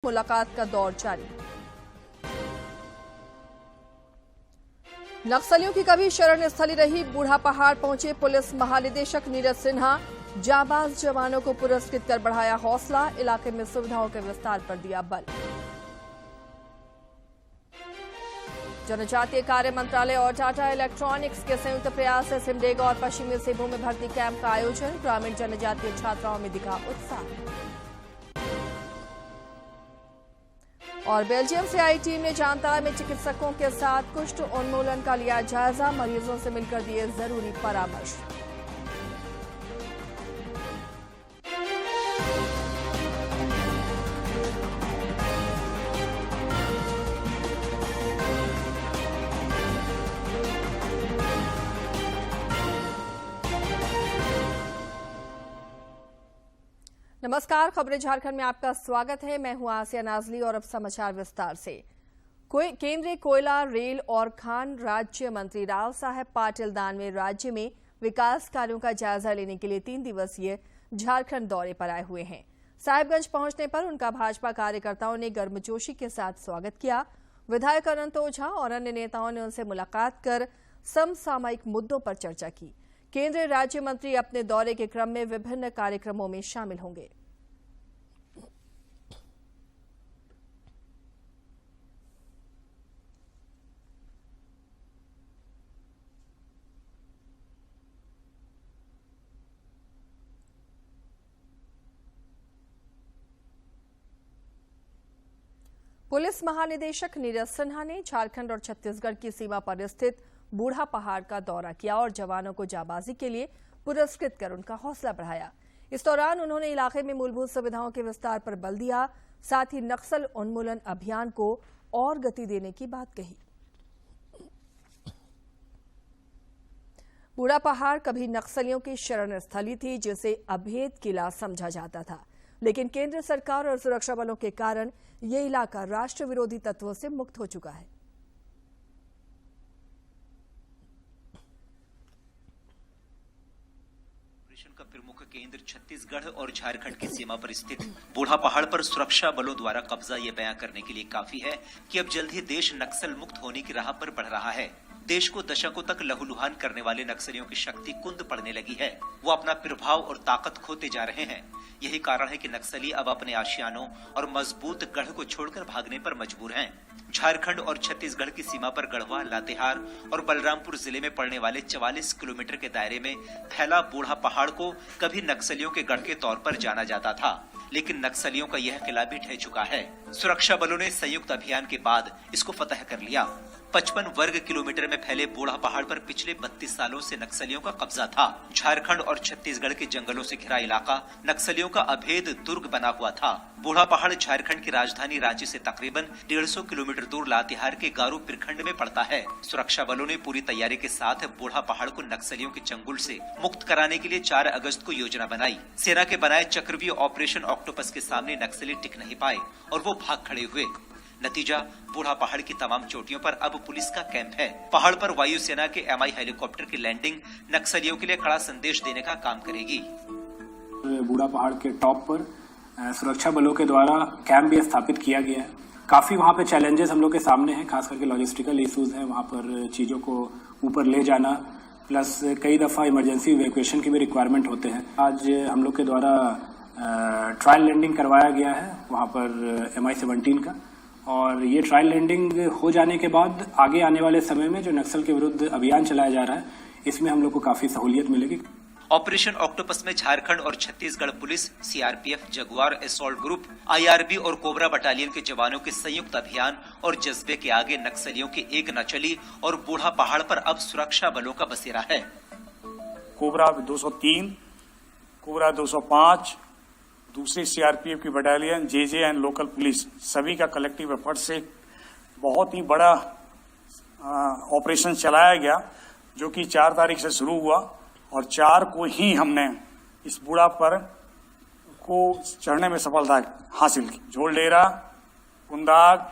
मुलाकात का दौर जारी। नक्सलियों की कभी शरण स्थली रही बूढ़ा पहाड़ पहुंचे पुलिस महानिदेशक नीरज सिन्हा। जाबाज जवानों को पुरस्कृत कर बढ़ाया हौसला, इलाके में सुविधाओं के विस्तार पर दिया बल। जनजातीय कार्य मंत्रालय और टाटा इलेक्ट्रॉनिक्स के संयुक्त प्रयास से सिमडेगा और पश्चिमी सिंहभूम में भर्ती कैंप का आयोजन। ग्रामीण जनजातीय छात्राओं में दिखा उत्साह। और बेल्जियम से आई टीम ने जामताड़ा में चिकित्सकों के साथ कुष्ठ उन्मूलन का लिया जायजा। मरीजों से मिलकर दिए जरूरी परामर्श। नमस्कार, खबरें झारखंड में आपका स्वागत है। मैं हूं आसिया नाजली और अब समाचार विस्तार से। केंद्रीय कोयला, रेल और खान राज्य मंत्री राव साहेब पाटिल दानवे राज्य में विकास कार्यों का जायजा लेने के लिए 3 दिवसीय झारखंड दौरे पर आए हुए हैं। साहिबगंज पहुंचने पर उनका भाजपा कार्यकर्ताओं ने गर्मजोशी के साथ स्वागत किया। विधायक अनंत ओझा और अन्य नेताओं ने उनसे मुलाकात कर समसामयिक मुद्दों पर चर्चा की। केंद्रीय राज्य मंत्री अपने दौरे के क्रम में विभिन्न कार्यक्रमों में शामिल होंगे। पुलिस महानिदेशक नीरज सिन्हा ने झारखंड और छत्तीसगढ़ की सीमा पर स्थित बूढ़ा पहाड़ का दौरा किया और जवानों को जाबाजी के लिए पुरस्कृत कर उनका हौसला बढ़ाया। इस दौरान उन्होंने इलाके में मूलभूत सुविधाओं के विस्तार पर बल दिया। साथ ही नक्सल उन्मूलन अभियान को और गति देने की बात कही। बूढ़ा पहाड़ कभी नक्सलियों की शरण स्थली थी, जिसे अभेद किला समझा जाता था, लेकिन केंद्र सरकार और सुरक्षा बलों के कारण ये इलाका राष्ट्र विरोधी तत्वों से मुक्त हो चुका है। का प्रमुख केंद्र छत्तीसगढ़ और झारखंड की सीमा पर स्थित बूढ़ा पहाड़ पर सुरक्षा बलों द्वारा कब्जा ये बयां करने के लिए काफी है कि अब जल्द ही देश नक्सल मुक्त होने की राह पर बढ़ रहा है। देश को दशकों तक लहूलुहान करने वाले नक्सलियों की शक्ति कुंद पड़ने लगी है। वो अपना प्रभाव और ताकत खोते जा रहे हैं। यही कारण है कि नक्सली अब अपने आशियानों और मजबूत गढ़ को छोड़कर भागने पर मजबूर हैं। झारखंड और छत्तीसगढ़ की सीमा पर गढ़वा, लातेहार और बलरामपुर जिले में पड़ने वाले 44 किलोमीटर के दायरे में फैला बूढ़ा पहाड़ को कभी नक्सलियों के गढ़ के तौर पर जाना जाता था, लेकिन नक्सलियों का यह किला भी ढह चुका है। सुरक्षा बलों ने संयुक्त अभियान के बाद इसको फतह कर लिया। 55 वर्ग किलोमीटर में फैले बूढ़ा पहाड़ पर पिछले 32 सालों से नक्सलियों का कब्जा था। झारखंड और छत्तीसगढ़ के जंगलों से घिरा इलाका नक्सलियों का अभेद दुर्ग बना हुआ था। बूढ़ा पहाड़ झारखंड की राजधानी रांची से तकरीबन 150 किलोमीटर दूर लातेहार के गारू प्रखंड में पड़ता है। सुरक्षा बलों ने पूरी तैयारी के साथ बूढ़ा पहाड़ को नक्सलियों के चंगुल से मुक्त कराने के लिए 4 अगस्त को योजना बनाई। सेना के बनाए चक्रव्यूह ऑपरेशन ऑक्टोपस के सामने नक्सली टिक नहीं पाए और वो भाग खड़े हुए। नतीजा, बूढ़ा पहाड़ की तमाम चोटियों पर अब पुलिस का कैंप है। पहाड़ पर वायुसेना के MI हेलीकॉप्टर की लैंडिंग नक्सलियों के लिए कड़ा संदेश देने का काम करेगी। बूढ़ा पहाड़ के टॉप पर सुरक्षा बलों के द्वारा कैंप भी स्थापित किया गया है। काफी वहाँ पे चैलेंजेस हम लोग के सामने हैं, खास करके लॉजिस्टिकल इश्यूज हैं। वहाँ पर चीजों को ऊपर ले जाना, प्लस कई दफा इमरजेंसी इवैक्यूएशन की भी रिक्वायरमेंट होते हैं। आज हम लोग के द्वारा ट्रायल लैंडिंग करवाया गया है वहाँ पर MI-17 का, और ये ट्रायल लैंडिंग हो जाने के बाद आगे आने वाले समय में जो नक्सल के विरुद्ध अभियान चलाया जा रहा है, इसमें हम लोग को काफी सहूलियत मिलेगी। ऑपरेशन ऑक्टोपस में झारखंड और Chhattisgarh police, CRPF, Jaguar assault group, IRB और कोबरा बटालियन के जवानों के संयुक्त अभियान और जज्बे के आगे नक्सलियों की एक न चली और बूढ़ा पहाड़ पर अब सुरक्षा बलों का बसेरा है। कोबरा 203, कोबरा 205, दूसरी CRPF की battalion, JJ and local police, सभी का कलेक्टिव एफर्ट से बहुत ही बड़ा ऑपरेशन चलाया गया, जो कि 4 तारीख से शुरू हुआ और 4 को ही हमने इस बूढ़ा पर को चढ़ने में सफलता हासिल की। झोलडेरा, कुंदाग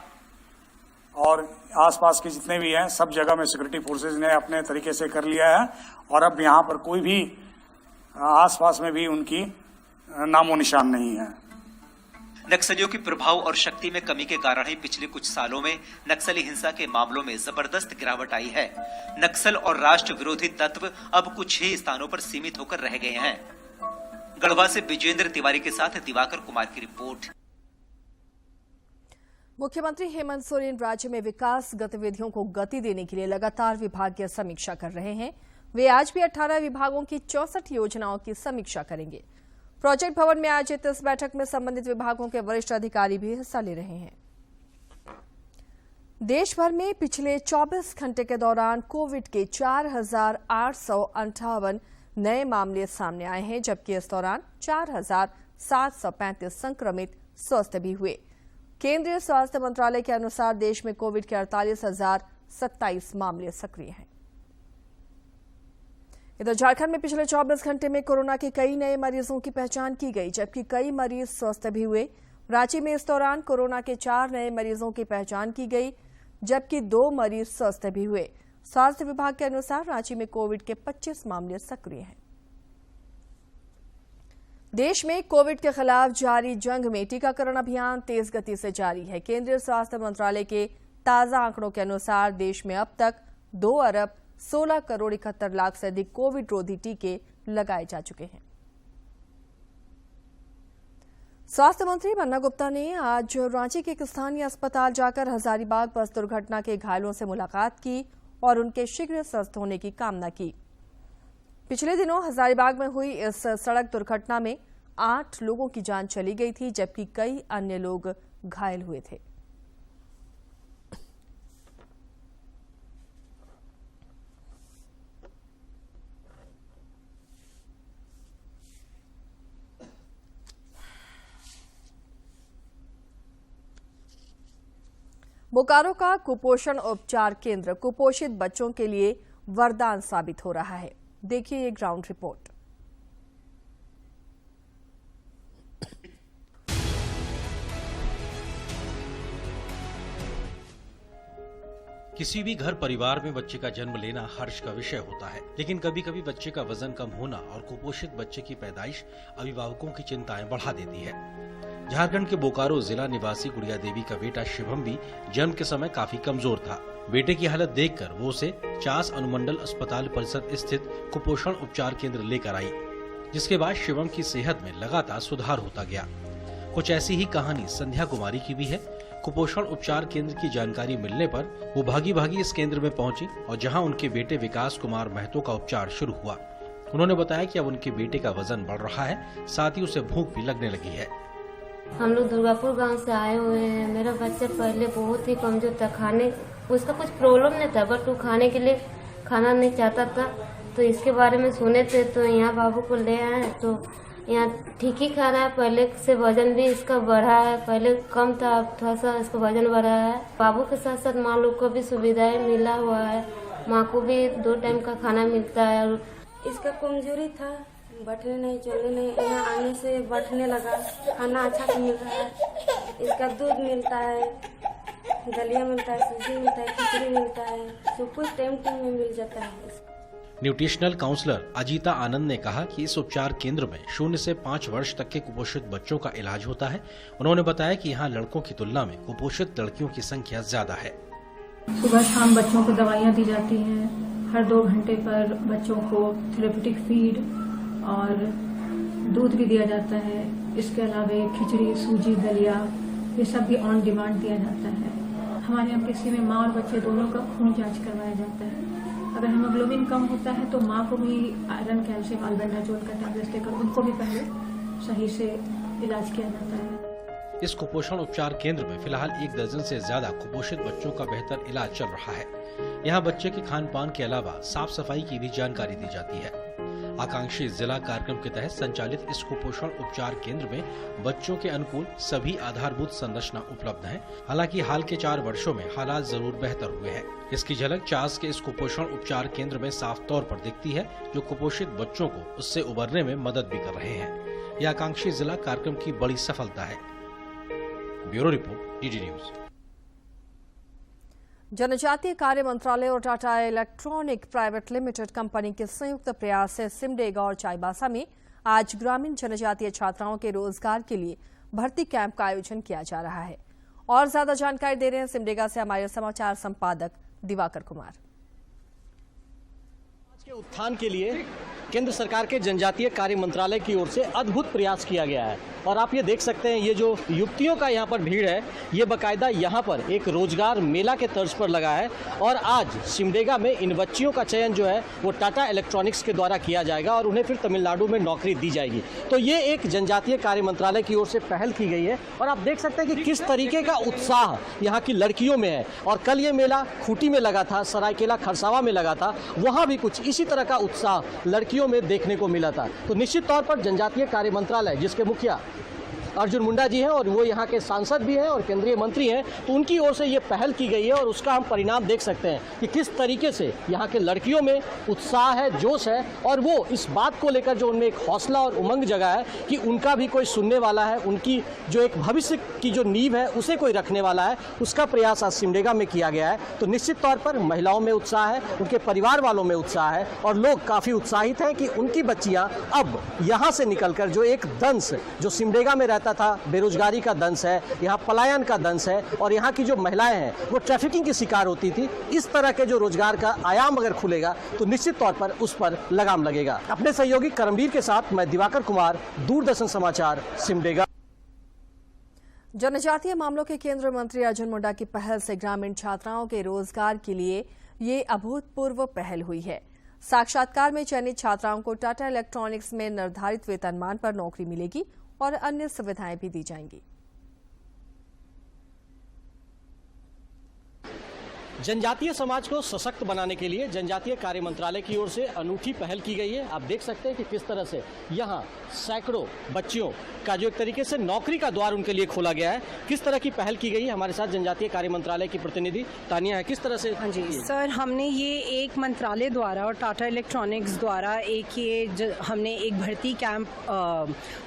और आसपास के जितने भी हैं, सब जगह में सिक्योरिटी फोर्सेज ने अपने तरीके से कर लिया है और अब यहाँ पर कोई भी आसपास में भी उनकी नामो निशान नहीं है। नक्सलियों के प्रभाव और शक्ति में कमी के कारण ही पिछले कुछ सालों में नक्सली हिंसा के मामलों में जबरदस्त गिरावट आई है। नक्सल और राष्ट्र विरोधी तत्व अब कुछ ही स्थानों पर सीमित होकर रह गए हैं। गढ़वा से विजेंद्र तिवारी के साथ दिवाकर कुमार की रिपोर्ट। मुख्यमंत्री हेमंत सोरेन राज्य में विकास गतिविधियों को गति देने के लिए लगातार विभागीय समीक्षा कर रहे हैं। वे आज भी 18 विभागों की 64 योजनाओं की समीक्षा करेंगे। प्रोजेक्ट भवन में आयोजित इस बैठक में संबंधित विभागों के वरिष्ठ अधिकारी भी हिस्सा ले रहे हैं। देश भर में पिछले 24 घंटे के दौरान कोविड के 4,858 नए मामले सामने आए हैं, जबकि इस दौरान 4,735 संक्रमित स्वस्थ भी हुए। केंद्रीय स्वास्थ्य मंत्रालय के अनुसार देश में कोविड के 48,027 मामले सक्रिय हैं। इधर झारखंड में पिछले 24 घंटे में कोरोना के कई नए मरीजों की पहचान की गई, जबकि कई मरीज स्वस्थ भी हुए। रांची में इस दौरान कोरोना के 4 नए मरीजों की पहचान की गई, जबकि 2 मरीज स्वस्थ भी हुए। स्वास्थ्य विभाग के अनुसार रांची में कोविड के 25 मामले सक्रिय हैं। देश में कोविड के खिलाफ जारी जंग में टीकाकरण अभियान तेज गति से जारी है। केंद्रीय स्वास्थ्य मंत्रालय के ताजा आंकड़ों के अनुसार देश में अब तक 2,16,71,00,000 से अधिक कोविड रोधी टीके लगाए जा चुके हैं। स्वास्थ्य मंत्री बन्ना गुप्ता ने आज रांची के एक स्थानीय अस्पताल जाकर हजारीबाग बस दुर्घटना के घायलों से मुलाकात की और उनके शीघ्र स्वस्थ होने की कामना की। पिछले दिनों हजारीबाग में हुई इस सड़क दुर्घटना में 8 लोगों की जान चली गई थी, जबकि कई अन्य लोग घायल हुए थे। बोकारो का कुपोषण उपचार केंद्र कुपोषित बच्चों के लिए वरदान साबित हो रहा है। देखिए ये ग्राउंड रिपोर्ट। किसी भी घर परिवार में बच्चे का जन्म लेना हर्ष का विषय होता है, लेकिन कभी कभी बच्चे का वजन कम होना और कुपोषित बच्चे की पैदाइश अभिभावकों की चिंताएं बढ़ा देती है। झारखंड के बोकारो जिला निवासी गुड़िया देवी का बेटा शिवम भी जन्म के समय काफी कमजोर था। बेटे की हालत देखकर वो उसे चास अनुमंडल अस्पताल परिसर स्थित कुपोषण उपचार केंद्र लेकर आई, जिसके बाद शिवम की सेहत में लगातार सुधार होता गया। कुछ ऐसी ही कहानी संध्या कुमारी की भी है। कुपोषण उपचार केंद्र की जानकारी मिलने पर वो भागी भागी इस केंद्र में पहुंची और जहां उनके बेटे विकास कुमार महतो का उपचार शुरू हुआ। उन्होंने बताया कि अब उनके बेटे का वजन बढ़ रहा है, साथ ही उसे भूख भी लगने लगी है। हम लोग दुर्गापुर गांव से आए हुए हैं। मेरा बच्चा पहले बहुत ही कमजोर था, खाने उसका कुछ प्रॉब्लम नहीं था, बट वो खाने के लिए खाना नहीं चाहता था। तो इसके बारे में सुने थे तो यहाँ बाबू को ले आए, तो यहाँ ठीक ही खा रहा है। पहले से वजन भी इसका बढ़ा है, पहले कम था, अब थोड़ा सा इसका वजन बढ़ा है। बाबू के साथ साथ माँ लोग को भी सुविधाएं मिला हुआ है, माँ को भी 2 टाइम का खाना मिलता है। और इसका कमजोरी था, बैठने नहीं चलने नहीं, यहाँ आने से बैठने लगा। खाना अच्छा से मिल रहा है, इसका दूध मिलता है, दलिया मिलता है, सूजी मिलता है, खिचड़ी मिलता है, सब कुछ टाइम में मिल जाता है। न्यूट्रिशनल काउंसलर अजीता आनंद ने कहा कि इस उपचार केंद्र में 0 से 5 वर्ष तक के कुपोषित बच्चों का इलाज होता है। उन्होंने बताया कि यहाँ लड़कों की तुलना में कुपोषित लड़कियों की संख्या ज्यादा है। सुबह शाम बच्चों को दवाइयाँ दी जाती हैं, हर 2 घंटे पर बच्चों को थेरेप्यूटिक फीड और दूध भी दिया जाता है। इसके अलावा खिचड़ी, सूजी, दलिया, ये सब भी ऑन डिमांड दिया जाता है। हमारे यहाँ किसी में माँ और बच्चे दोनों का खून जांच करवाया जाता है। अगर हीमोग्लोबिन कम होता है तो माँ को भी आयरन, कैल्शियम, अल्बेंडाजोल का टैबलेट देकर उनको भी पहले सही से इलाज किया जाता है। इस कुपोषण उपचार केंद्र में फिलहाल 1 दर्जन से ज्यादा कुपोषित बच्चों का बेहतर इलाज चल रहा है। यहाँ बच्चे के खान पान के अलावा साफ सफाई की भी जानकारी दी जाती है। आकांक्षी जिला कार्यक्रम के तहत संचालित इस कुपोषण उपचार केंद्र में बच्चों के अनुकूल सभी आधारभूत संरचना उपलब्ध है। हालांकि हाल के 4 वर्षों में हालात जरूर बेहतर हुए हैं। इसकी झलक चास के इस कुपोषण उपचार केंद्र में साफ तौर पर दिखती है, जो कुपोषित बच्चों को उससे उबरने में मदद भी कर रहे हैं। यह आकांक्षी जिला कार्यक्रम की बड़ी सफलता है। Bureau report, DD news. जनजातीय कार्य मंत्रालय और Tata electronic private limited company के संयुक्त प्रयास से सिमडेगा और चाईबासा में आज ग्रामीण जनजातीय छात्राओं के रोजगार के लिए भर्ती कैंप का आयोजन किया जा रहा है। और ज्यादा जानकारी दे रहे हैं सिमडेगा से हमारे समाचार संपादक दिवाकर कुमार। के उत्थान के लिए केंद्र सरकार के जनजातीय कार्य मंत्रालय की ओर से अद्भुत प्रयास किया गया है और आप ये देख सकते हैं, ये जो युवतियों का यहाँ पर भीड़ है, ये बाकायदा यहाँ पर एक रोजगार मेला के तर्ज पर लगा है और आज सिमडेगा में इन बच्चियों का चयन जो है वो टाटा इलेक्ट्रॉनिक्स के द्वारा किया जाएगा और उन्हें फिर तमिलनाडु में नौकरी दी जाएगी। तो ये एक जनजातीय कार्य मंत्रालय की ओर से पहल की गई है और आप देख सकते हैं कि किस तरीके का उत्साह यहाँ की लड़कियों में है। और कल ये मेला खूंटी में लगा था, सरायकेला खरसावा में लगा था, वहाँ भी कुछ इसी तरह का उत्साह लड़कियों में देखने को मिला था। तो निश्चित तौर पर जनजातीय कार्य मंत्रालय, जिसके मुखिया अर्जुन मुंडा जी हैं और वो यहाँ के सांसद भी हैं और केंद्रीय मंत्री हैं, तो उनकी ओर से ये पहल की गई है और उसका हम परिणाम देख सकते हैं कि किस तरीके से यहाँ के लड़कियों में उत्साह है, जोश है और वो इस बात को लेकर जो उनमें एक हौसला और उमंग जगा है कि उनका भी कोई सुनने वाला है, उनकी जो एक भविष्य की जो नींव है उसे कोई रखने वाला है, उसका प्रयास आज सिमडेगा में किया गया है। तो निश्चित तौर पर महिलाओं में उत्साह है, उनके परिवार वालों में उत्साह है और लोग काफ़ी उत्साहित हैं कि उनकी बच्चियाँ अब यहाँ से निकलकर जो एक दंश जो सिमडेगा में रहता था, बेरोजगारी का दंश है, यहाँ पलायन का दंश है और यहाँ की जो महिलाएं हैं वो ट्रैफिकिंग की शिकार होती थी, इस तरह के जो रोजगार का आयाम अगर खुलेगा तो निश्चित तौर पर उस पर लगाम लगेगा। अपने सहयोगी करमवीर के साथ मैं दिवाकर कुमार, दूरदर्शन समाचार, सिमडेगा। जनजातीय मामलों के केंद्रीय मंत्री अर्जुन मुंडा की पहल से ग्रामीण छात्राओं के रोजगार के लिए ये अभूतपूर्व पहल हुई है। साक्षात्कार में चयनित छात्राओं को टाटा इलेक्ट्रॉनिक्स में निर्धारित वेतनमान पर नौकरी मिलेगी और अन्य सुविधाएं भी दी जाएंगी। जनजातीय समाज को सशक्त बनाने के लिए जनजातीय कार्य मंत्रालय की ओर से अनूठी पहल की गई है। आप देख सकते हैं कि किस तरह से यहाँ सैकड़ों बच्चियों का जो एक तरीके से नौकरी का द्वार उनके लिए खोला गया है, किस तरह की पहल की गई है। हमारे साथ जनजातीय कार्य मंत्रालय की प्रतिनिधि तानिया है, किस तरह से? हाँ जी सर, हमने ये एक मंत्रालय द्वारा और टाटा इलेक्ट्रॉनिक्स द्वारा हमने एक भर्ती कैंप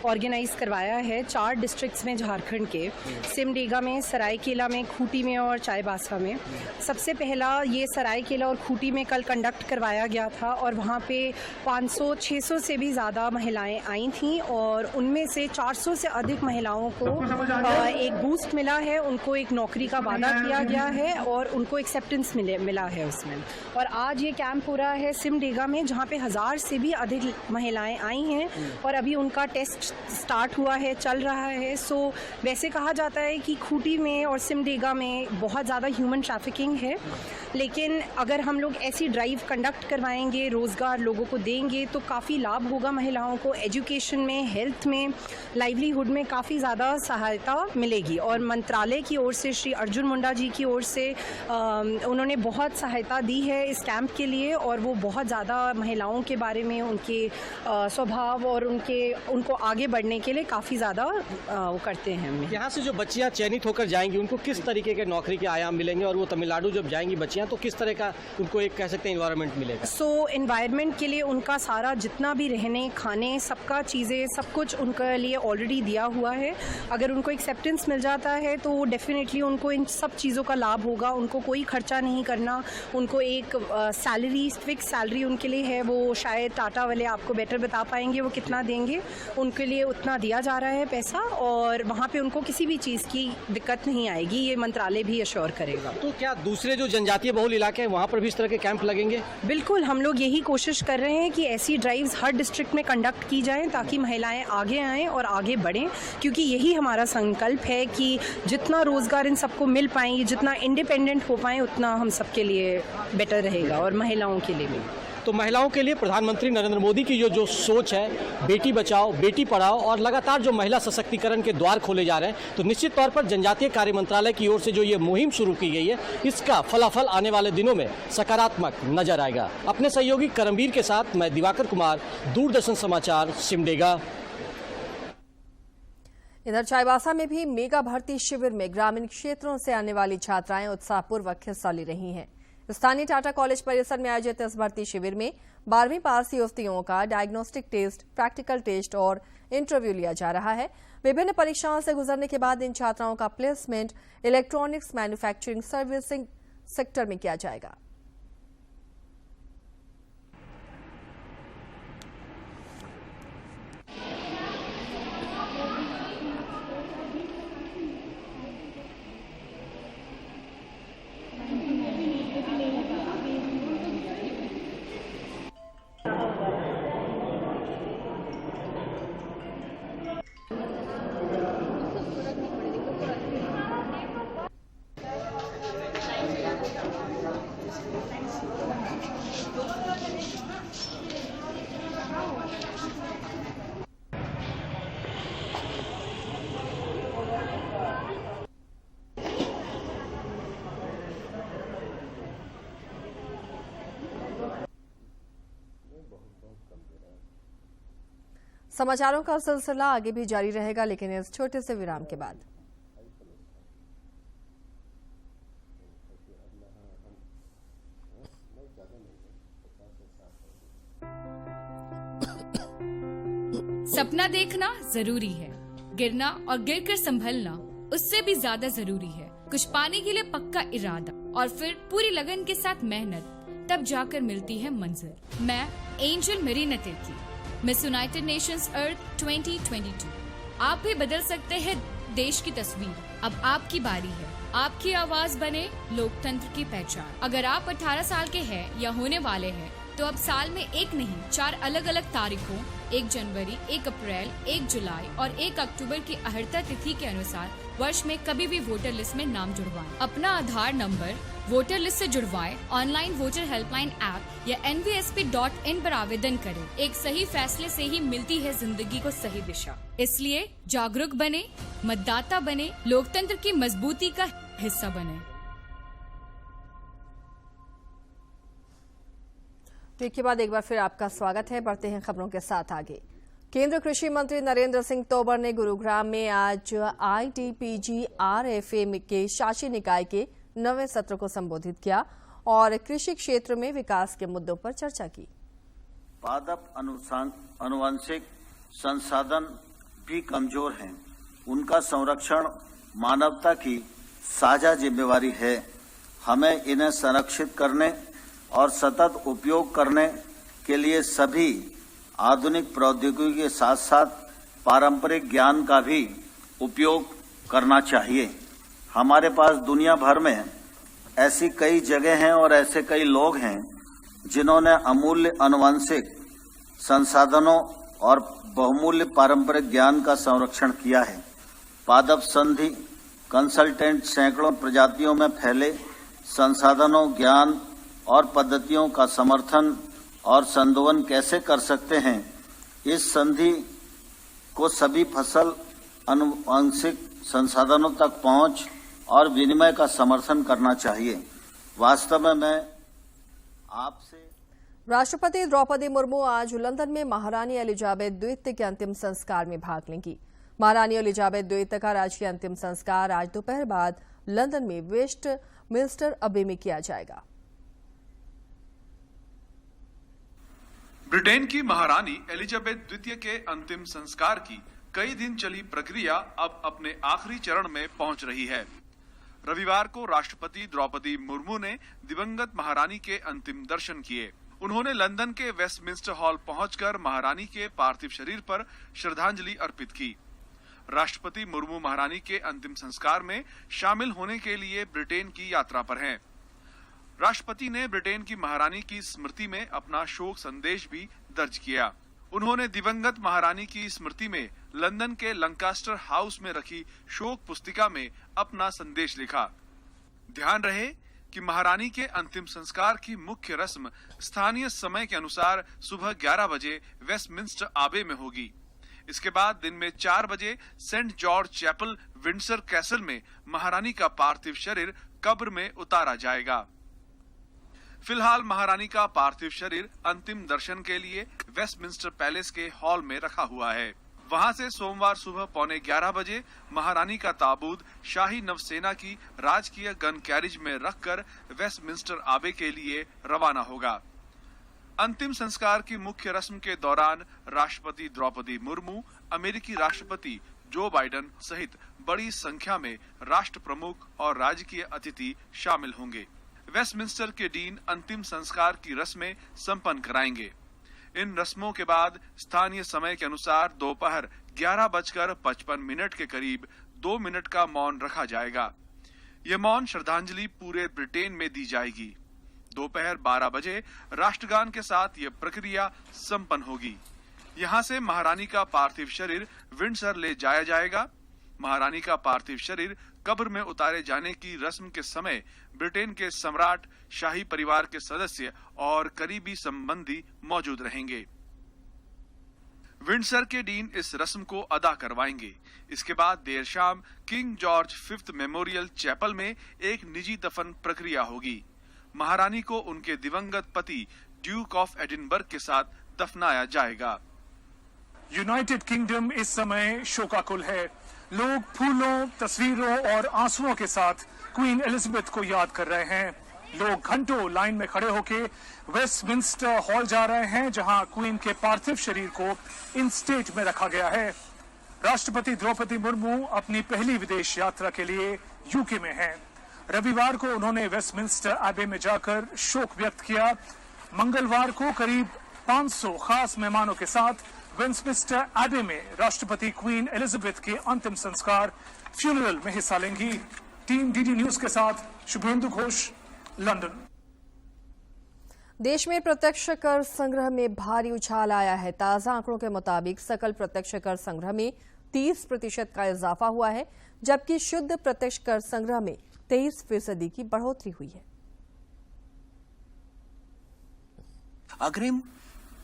ऑर्गेनाइज करवाया है 4 डिस्ट्रिक्ट्स में झारखंड के, सिमडेगा में, सरायकेला में, खूंटी में और चाईबासा में। सबसे पहला ये सरायकेला और खूंटी में कल कंडक्ट करवाया गया था और वहाँ पे 500-600 से भी ज़्यादा महिलाएं आई थीं और उनमें से 400 से अधिक महिलाओं को एक बूस्ट मिला है, उनको एक नौकरी का वादा किया गया है और उनको एक्सेप्टेंस मिला है उसमें। और आज ये कैंप हो रहा है सिमडेगा में, जहाँ पे 1000 से भी अधिक महिलाएं आई हैं और अभी उनका टेस्ट स्टार्ट हुआ है, चल रहा है। सो वैसे कहा जाता है कि खूंटी में और सिमडेगा में बहुत ज़्यादा ह्यूमन ट्रैफिकिंग है, लेकिन अगर हम लोग ऐसी ड्राइव कंडक्ट करवाएंगे, रोज़गार लोगों को देंगे तो काफ़ी लाभ होगा महिलाओं को, एजुकेशन में, हेल्थ में, लाइवलीहुड में काफ़ी ज़्यादा सहायता मिलेगी। और मंत्रालय की ओर से श्री अर्जुन मुंडा जी की ओर से उन्होंने बहुत सहायता दी है इस कैंप के लिए और वो बहुत ज़्यादा महिलाओं के बारे में, उनके स्वभाव और उनको आगे बढ़ने के लिए काफ़ी ज़्यादा वो करते हैं। यहाँ से जो बच्चियाँ चयनित होकर जाएंगी उनको किस तरीके के नौकरी के आयाम मिलेंगे और वो तमिलनाडु जब जाएंगी बच्चियाँ तो किस तरह का उनको एक कह सकते हैं एनवायरनमेंट मिलेगा? सो एनवायरनमेंट के लिए उनका सारा जितना भी रहने खाने सबका चीज़ें सब कुछ उनके लिए ऑलरेडी दिया हुआ है। अगर उनको एक्सेप्टेंस मिल जाता है तो डेफिनेटली उनको इन सब चीज़ों का लाभ होगा, उनको कोई खर्चा नहीं करना, उनको एक सैलरी, फिक्स सैलरी उनके लिए है, वो शायद टाटा वाले आपको बेटर बता पाएंगे वो कितना देंगे, उनके लिए उतना दिया जा रहा है पैसा और वहाँ पे उनको किसी भी चीज़ की दिक्कत नहीं आएगी, ये मंत्रालय भी अश्योर करेगा। तो क्या दूसरे जो जनजातीय बहुल इलाके हैं वहाँ पर भी इस तरह के कैंप लगेंगे? बिल्कुल, हम लोग यही कोशिश कर रहे हैं कि ऐसी ड्राइव्स हर डिस्ट्रिक्ट में कंडक्ट की जाएं ताकि महिलाएं आगे आएं और आगे बढ़ें, क्योंकि यही हमारा संकल्प है कि जितना रोज़गार इन सबको मिल पाएंगे, जितना इंडिपेंडेंट हो पाएं, उतना हम सबके लिए बेटर रहेगा और महिलाओं के लिए भी। तो महिलाओं के लिए प्रधानमंत्री नरेंद्र मोदी की जो सोच है, बेटी बचाओ बेटी पढ़ाओ और लगातार जो महिला सशक्तिकरण के द्वार खोले जा रहे हैं, तो निश्चित तौर पर जनजातीय कार्य मंत्रालय की ओर से जो ये मुहिम शुरू की गई है, इसका फलाफल आने वाले दिनों में सकारात्मक नजर आएगा। अपने सहयोगी करमवीर के साथ मैं दिवाकर कुमार, दूरदर्शन समाचार, सिमडेगा। इधर चाईबासा में भी मेगा भर्ती शिविर में ग्रामीण क्षेत्रों से आने वाली छात्राएं उत्साहपूर्वक हिस्सा ले रही हैं। स्थानीय टाटा कॉलेज परिसर में आयोजित इस भर्ती शिविर में 12वीं पास युवतियों का डायग्नोस्टिक टेस्ट, प्रैक्टिकल टेस्ट और इंटरव्यू लिया जा रहा है। विभिन्न परीक्षाओं से गुजरने के बाद इन छात्राओं का placement electronics manufacturing servicing sector में किया जाएगा। समाचारों का सिलसिला आगे भी जारी रहेगा, लेकिन इस छोटे से विराम के बाद। सपना देखना जरूरी है, गिरना और गिरकर संभलना उससे भी ज्यादा जरूरी है। कुछ पाने के लिए पक्का इरादा और फिर पूरी लगन के साथ मेहनत, तब जाकर मिलती है मंजिल। मैं Angel Marina Tirkey, Miss United Nations Earth 2022। आप भी बदल सकते हैं देश की तस्वीर। अब आपकी बारी है, आपकी आवाज बने लोकतंत्र की पहचान। अगर आप 18 साल के हैं या होने वाले हैं तो अब साल में एक नहीं 4 अलग अलग तारीखों 1 जनवरी, 1 अप्रैल, 1 जुलाई और 1 अक्टूबर की अहर्ता तिथि के अनुसार वर्ष में कभी भी वोटर लिस्ट में नाम जुड़वाएं। अपना आधार नंबर वोटर लिस्ट से जुड़वाएं, ऑनलाइन वोटर हेल्पलाइन ऐप या nvsp.in पर आवेदन करें। एक सही फैसले से ही मिलती है जिंदगी को सही दिशा। इसलिए जागरूक बने, मतदाता बने, लोकतंत्र की मजबूती का हिस्सा बने। ब्रेक के बाद एक बार फिर आपका स्वागत है। बढ़ते हैं खबरों के साथ आगे। केंद्रीय कृषि मंत्री नरेंद्र सिंह तोमर ने गुरुग्राम में आज ITPG-RFA के शासी निकाय के 9वें सत्र को संबोधित किया और कृषि क्षेत्र में विकास के मुद्दों पर चर्चा की। पादप अनुवांशिक संसाधन भी कमजोर हैं। उनका संरक्षण मानवता की साझा जिम्मेवारी है। हमें इन्हें संरक्षित करने और सतत उपयोग करने के लिए सभी आधुनिक प्रौद्योगिकी के साथ साथ पारंपरिक ज्ञान का भी उपयोग करना चाहिए। हमारे पास दुनिया भर में ऐसी कई जगह हैं और ऐसे कई लोग हैं जिन्होंने अमूल्य आनुवंशिक संसाधनों और बहुमूल्य पारंपरिक ज्ञान का संरक्षण किया है। पादप संधि कंसल्टेंट सैकड़ों प्रजातियों में फैले संसाधनों, ज्ञान और पद्धतियों का समर्थन और संदोहन कैसे कर सकते हैं। इस संधि को सभी फसल आनुवंशिक संसाधनों तक पहुंच और विनिमय का समर्थन करना चाहिए। वास्तव में मैं आपसे राष्ट्रपति द्रौपदी मुर्मू आज लंदन में महारानी एलिजाबेथ द्वितीय के अंतिम संस्कार में भाग लेंगी। महारानी एलिजाबेथ द्वितीय का राजकीय अंतिम संस्कार आज दोपहर बाद लंदन में वेस्टमिंस्टर अबे में किया जाएगा। ब्रिटेन की महारानी एलिजाबेथ द्वितीय के अंतिम संस्कार की कई दिन चली प्रक्रिया अब अपने आखिरी चरण में पहुंच रही है। रविवार को राष्ट्रपति द्रौपदी मुर्मू ने दिवंगत महारानी के अंतिम दर्शन किए। उन्होंने लंदन के वेस्टमिंस्टर हॉल पहुंचकर महारानी के पार्थिव शरीर पर श्रद्धांजलि अर्पित की। राष्ट्रपति मुर्मू महारानी के अंतिम संस्कार में शामिल होने के लिए ब्रिटेन की यात्रा पर हैं। राष्ट्रपति ने ब्रिटेन की महारानी की स्मृति में अपना शोक संदेश भी दर्ज किया। उन्होंने दिवंगत महारानी की स्मृति में लंदन के लंकास्टर हाउस में रखी शोक पुस्तिका में अपना संदेश लिखा। ध्यान रहे कि महारानी के अंतिम संस्कार की मुख्य रस्म स्थानीय समय के अनुसार सुबह 11 बजे वेस्टमिंस्टर आबे में होगी। इसके बाद दिन में 4 बजे Saint George chapel Windsor castle में महारानी का पार्थिव शरीर कब्र में उतारा जाएगा। फिलहाल महारानी का पार्थिव शरीर अंतिम दर्शन के लिए वेस्टमिंस्टर पैलेस के हॉल में रखा हुआ है। वहां से सोमवार सुबह 11:15 बजे महारानी का ताबूत शाही नवसेना की राजकीय गन कैरिज में रखकर वेस्टमिंस्टर आबे के लिए रवाना होगा। अंतिम संस्कार की मुख्य रस्म के दौरान राष्ट्रपति द्रौपदी मुर्मू, अमेरिकी राष्ट्रपति जो बाइडेन सहित बड़ी संख्या में राष्ट्र प्रमुख और राजकीय अतिथि शामिल होंगे। वेस्टमिंस्टर के डीन अंतिम संस्कार की रस्में संपन्न कराएंगे। इन रस्मों के बाद स्थानीय समय के अनुसार दोपहर 11:55 के करीब 2 मिनट का मौन रखा जाएगा। यह मौन श्रद्धांजलि पूरे ब्रिटेन में दी जाएगी। दोपहर 12 बजे राष्ट्रगान के साथ यह प्रक्रिया संपन्न होगी। यहां से महारानी का पार्थिव शरीर विंडसर ले जाया जाएगा। महारानी का पार्थिव शरीर कब्र में उतारे जाने की रस्म के समय ब्रिटेन के सम्राट, शाही परिवार के सदस्य और करीबी संबंधी मौजूद रहेंगे। विंडसर के डीन इस रस्म को अदा करवाएंगे। इसके बाद देर शाम king George 5th memorial chapel में एक निजी दफन प्रक्रिया होगी। महारानी को उनके दिवंगत पति ड्यूक ऑफ एडिनबर्ग के साथ दफनाया जाएगा। यूनाइटेड किंगडम इस समय शोकाकुल है। लोग फूलों, तस्वीरों और आंसुओं के साथ क्वीन एलिजाबेथ को याद कर रहे हैं। लोग घंटों लाइन में खड़े होकर वेस्टमिंस्टर हॉल जा रहे हैं, जहां क्वीन के पार्थिव शरीर को इन स्टेट में रखा गया है। राष्ट्रपति द्रौपदी मुर्मू अपनी पहली विदेश यात्रा के लिए यूके में हैं। रविवार को उन्होंने वेस्टमिंस्टर एबे में जाकर शोक व्यक्त किया। मंगलवार को करीब 500 खास मेहमानों के साथ वेस्टमिंस्टर एबे में राष्ट्रपति क्वीन एलिजाबेथ के अंतिम संस्कार फ्यूनरल में हिस्सा लेंगी। टीम डीडी न्यूज के साथ शुभेंदु घोष, लंदन। देश में प्रत्यक्ष कर संग्रह में भारी उछाल आया है। ताजा आंकड़ों के मुताबिक सकल प्रत्यक्ष कर संग्रह में 30% का इजाफा हुआ है, जबकि शुद्ध प्रत्यक्ष कर संग्रह में 23% की बढ़ोतरी हुई है। अग्रिम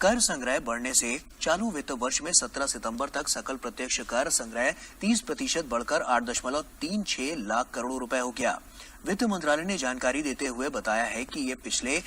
कर संग्रह बढ़ने से चालू वित्त वर्ष में 17 सितंबर तक सकल प्रत्यक्ष कर संग्रह 30% बढ़कर 8.36 लाख करोड़ रुपए हो गया। वित्त मंत्रालय ने जानकारी देते हुए बताया है कि ये पिछले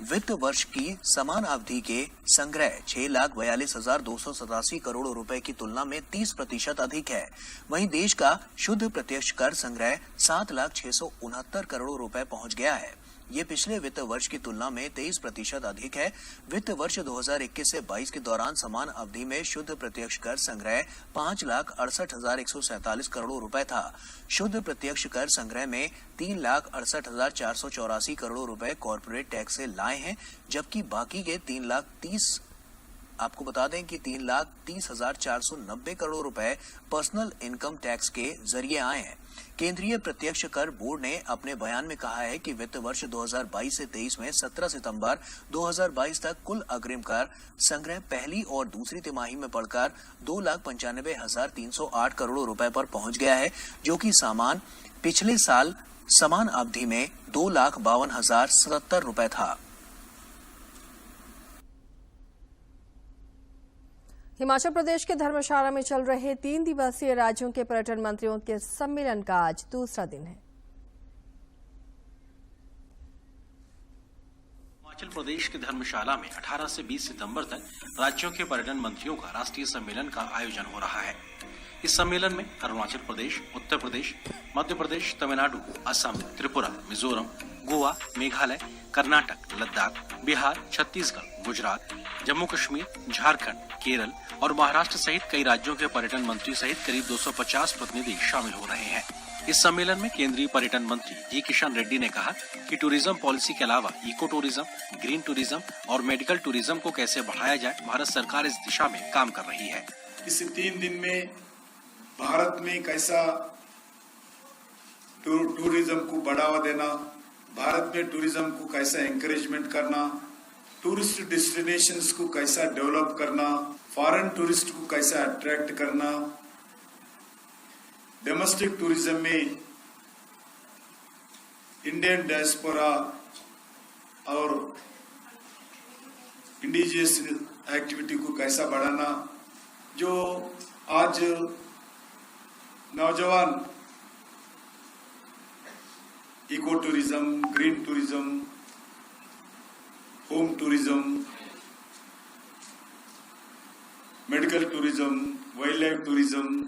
वित्त वर्ष की समान अवधि के संग्रह 6,42,287 करोड़ रुपए की तुलना में 30% अधिक है। वहीं देश का शुद्ध प्रत्यक्ष कर संग्रह 7,669 करोड़ रुपए पहुंच गया है। ये पिछले वित्त वर्ष की तुलना में 23% अधिक है। वित्त वर्ष 2021 से 22 के दौरान समान अवधि में शुद्ध प्रत्यक्ष कर संग्रह 5,68,147 करोड़ रुपए था। शुद्ध प्रत्यक्ष कर संग्रह में 3,68,484 करोड़ रुपए कॉर्पोरेट टैक्स से लाए हैं, जबकि बाकी के 3,30,000 आपको बता दें कि 3,30,490 करोड़ रुपए पर्सनल इनकम टैक्स के जरिए आए हैं। केंद्रीय प्रत्यक्ष कर बोर्ड ने अपने बयान में कहा है कि वित्त वर्ष 2022 से 23 में 17 सितंबर 2022 तक कुल अग्रिम कर संग्रह पहली और दूसरी तिमाही में बढ़कर 2,95,308 करोड़ रुपए पर पहुंच गया है, जो कि सामान पिछले साल समान अवधि में 2,52,077 रुपए था। हिमाचल प्रदेश के धर्मशाला में चल रहे 3 दिवसीय राज्यों के पर्यटन मंत्रियों के सम्मेलन का आज दूसरा दिन है। हिमाचल प्रदेश के धर्मशाला में 18 से 20 सितंबर तक राज्यों के पर्यटन मंत्रियों का राष्ट्रीय सम्मेलन का आयोजन हो रहा है। इस सम्मेलन में अरुणाचल प्रदेश, उत्तर प्रदेश, मध्य प्रदेश, तमिलनाडु, असम, त्रिपुरा, मिजोरम, गोवा, मेघालय, कर्नाटक, लद्दाख, बिहार, छत्तीसगढ़, गुजरात, जम्मू कश्मीर, झारखंड, केरल और महाराष्ट्र सहित कई राज्यों के पर्यटन मंत्री सहित करीब 250 प्रतिनिधि शामिल हो रहे हैं। इस सम्मेलन में केंद्रीय पर्यटन मंत्री जी किशन रेड्डी ने कहा कि टूरिज्म पॉलिसी के अलावा इको टूरिज्म, ग्रीन टूरिज्म और मेडिकल टूरिज्म को कैसे बढ़ाया जाए, भारत सरकार इस दिशा में काम कर रही है। इस 3 दिन में भारत में कैसा टूरिज्म को बढ़ावा देना, भारत में टूरिज्म को कैसा एनकरेजमेंट करना, टूरिस्ट डेस्टिनेशंस को कैसा डेवलप करना, फॉरेन टूरिस्ट को कैसा अट्रैक्ट करना, डोमेस्टिक टूरिज्म में इंडियन डायस्पोरा और इंडिजियस एक्टिविटी को कैसा बढ़ाना, जो आज नौजवान eco tourism, green tourism, home tourism, medical tourism, wildlife tourism,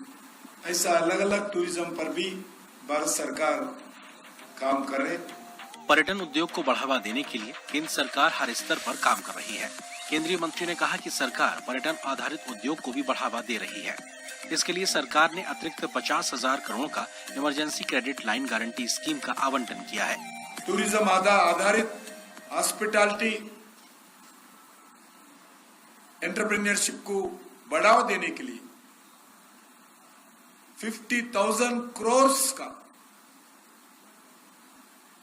ऐसा अलग अलग टूरिज्म पर भी भारत सरकार काम कर रहे। पर्यटन उद्योग को बढ़ावा देने के लिए केंद्र सरकार हर स्तर पर काम कर रही है। केंद्रीय मंत्री ने कहा कि सरकार पर्यटन आधारित उद्योग को भी बढ़ावा दे रही है। इसके लिए सरकार ने अतिरिक्त 50,000 करोड़ का emergency credit line guarantee scheme का आवंटन किया है। टूरिज्म आधारित हॉस्पिटैलिटी एंटरप्रेन्योरशिप को बढ़ावा देने के लिए 50,000 करोड़ का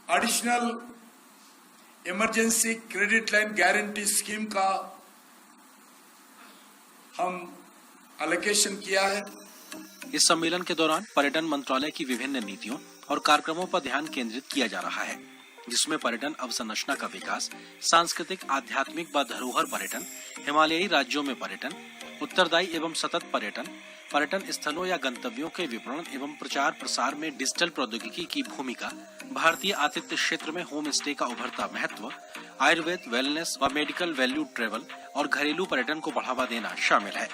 additional emergency credit line guarantee scheme का हम एलोकेशन किया है। इस सम्मेलन के दौरान पर्यटन मंत्रालय की विभिन्न नीतियों और कार्यक्रमों पर ध्यान केंद्रित किया जा रहा है, जिसमें पर्यटन अवसंरचना का विकास, सांस्कृतिक, आध्यात्मिक व धरोहर पर्यटन, हिमालयी राज्यों में पर्यटन, उत्तरदायी एवं सतत पर्यटन, पर्यटन स्थलों या गंतव्यों के विपणन एवं प्रचार प्रसार में डिजिटल प्रौद्योगिकी की भूमिका, भारतीय आतिथ्य क्षेत्र में होम स्टे का उभरता महत्व, आयुर्वेद, वेलनेस व मेडिकल वैल्यू ट्रेवल और घरेलू पर्यटन को बढ़ावा देना शामिल है।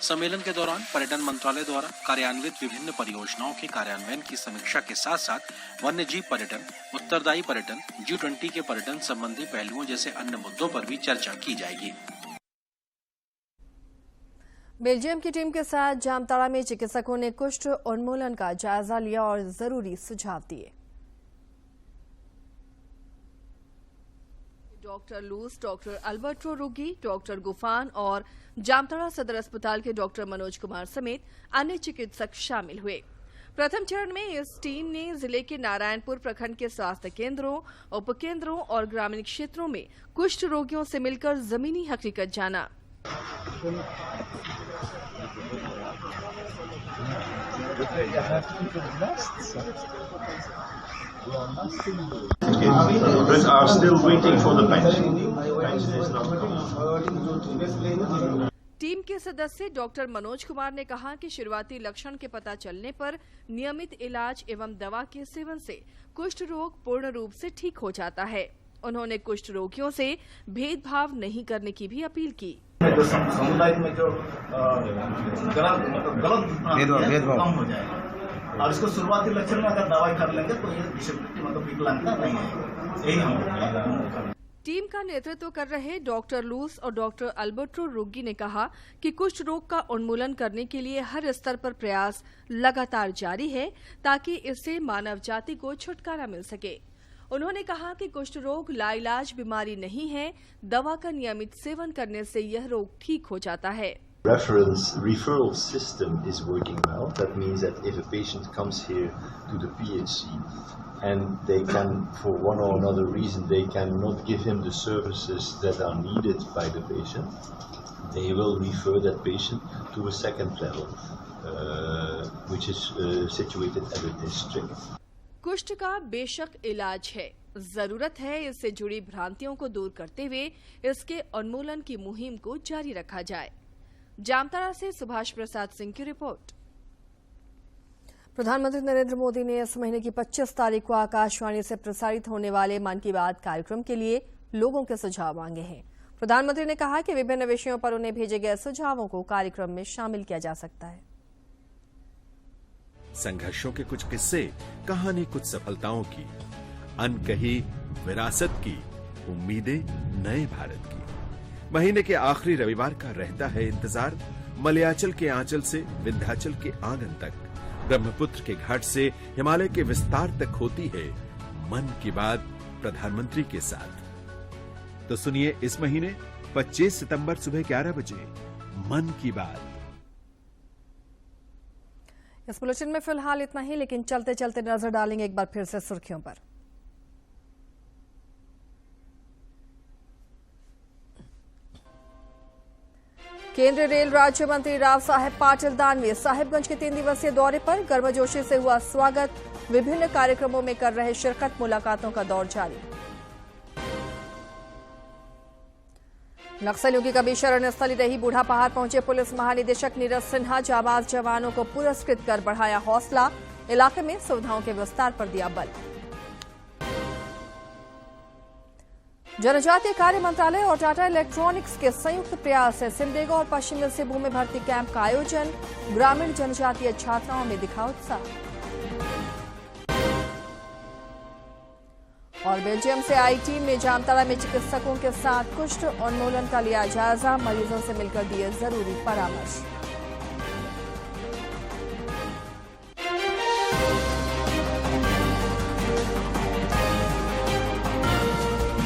सम्मेलन के दौरान पर्यटन मंत्रालय द्वारा कार्यान्वित विभिन्न परियोजनाओं के कार्यान्वयन की समीक्षा के साथ साथ वन्य जीव पर्यटन, उत्तरदायी पर्यटन, G20 के पर्यटन संबंधी पहलुओं जैसे अन्य मुद्दों पर भी चर्चा की जाएगी। बेल्जियम की टीम के साथ जामताड़ा में चिकित्सकों ने कुष्ठ उन्मूलन का जायजा लिया और जरूरी सुझाव दिए। Doctor Loos, doctor Alberto Rugi, doctor Gufan और जामताड़ा सदर अस्पताल के डॉक्टर मनोज कुमार समेत अन्य चिकित्सक शामिल हुए। प्रथम चरण में इस टीम ने जिले के नारायणपुर प्रखंड के स्वास्थ्य केंद्रों, उपकेंद्रों और ग्रामीण क्षेत्रों में कुष्ठ रोगियों से मिलकर जमीनी हकीकत जाना। टीम के सदस्य डॉक्टर मनोज कुमार ने कहा कि शुरुआती लक्षण के पता चलने पर नियमित इलाज एवं दवा के सेवन से कुष्ठ रोग पूर्ण रूप से ठीक हो जाता है। उन्होंने कुष्ठ रोगियों से भेदभाव नहीं करने की भी अपील की। समुदाय में जो गलत कम हो जाए और इसको शुरुआती लक्षण में अगर दवाई कर लेंगे तो ये डिसेबिलिटी मतलब विकलांगता नहीं है। यही हम टीम का नेतृत्व कर रहे डॉक्टर लूस और डॉक्टर अल्बर्टो रुगी ने कहा कि कुष्ठ रोग का उन्मूलन करने के लिए हर स्तर पर प्रयास लगातार जारी है ताकि इससे मानव जाति को छुटकारा मिल सके। उन्होंने कहा कि कुष्ठ रोग लाइलाज बीमारी नहीं है, दवा का नियमित सेवन करने से यह रोग ठीक हो जाता है। Referral system is working well. That means that if a patient comes here to the PHC and they can, for one or another reason, they cannot give him the services that are needed by the patient, they will refer that patient to a second level, which is situated at a district. कुष्ठ का बेशक इलाज है, जरूरत है इससे जुड़ी भ्रांतियों को दूर करते हुए इसके उन्मूलन की मुहिम को जारी रखा जाए। जामताड़ा से सुभाष प्रसाद सिंह की रिपोर्ट। प्रधानमंत्री नरेंद्र मोदी ने इस महीने की 25 तारीख को आकाशवाणी से प्रसारित होने वाले मन की बात कार्यक्रम के लिए लोगों के सुझाव मांगे हैं। प्रधानमंत्री ने कहा कि विभिन्न विषयों पर उन्हें भेजे गए सुझावों को कार्यक्रम में शामिल किया जा सकता है। संघर्षों के कुछ किस्से, कहानी कुछ सफलताओं की, अनकही विरासत की, उम्मीदें नए भारत की। महीने के आखिरी रविवार का रहता है इंतजार। मलयाचल के आंचल से विंध्याचल के आंगन तक, ब्रह्मपुत्र के घाट से हिमालय के विस्तार तक होती है मन की बात प्रधानमंत्री के साथ। तो सुनिए इस महीने 25 सितंबर सुबह 11 बजे मन की बात। इस बुलेटिन में फिलहाल इतना ही, लेकिन चलते चलते नजर डालेंगे एक बार फिर से सुर्खियों पर। केंद्रीय रेल राज्य मंत्री राव साहेब पाटिल दानवे साहिबगंज के 3 दिवसीय दौरे पर, गर्मजोशी से हुआ स्वागत। विभिन्न कार्यक्रमों में कर रहे शिरकत, मुलाकातों का दौर जारी। नक्सलियों की कभी शरण स्थली रही बूढ़ा पहाड़ पहुंचे पुलिस महानिदेशक नीरज सिन्हा। जाबाज जवानों को पुरस्कृत कर बढ़ाया हौसला। इलाके में सुविधाओं के विस्तार पर दिया बल। जनजातीय कार्य मंत्रालय और टाटा इलेक्ट्रॉनिक्स के संयुक्त प्रयास से सिमडेगा और पश्चिमी सिंहभूम में भर्ती कैंप का आयोजन। ग्रामीण जनजातीय छात्राओं में दिखा उत्साह। और बेल्जियम से आई टीम ने जामताड़ा में चिकित्सकों के साथ कुष्ठ उन्मूलन का लिया जायजा। मरीजों से मिलकर दिए जरूरी परामर्श।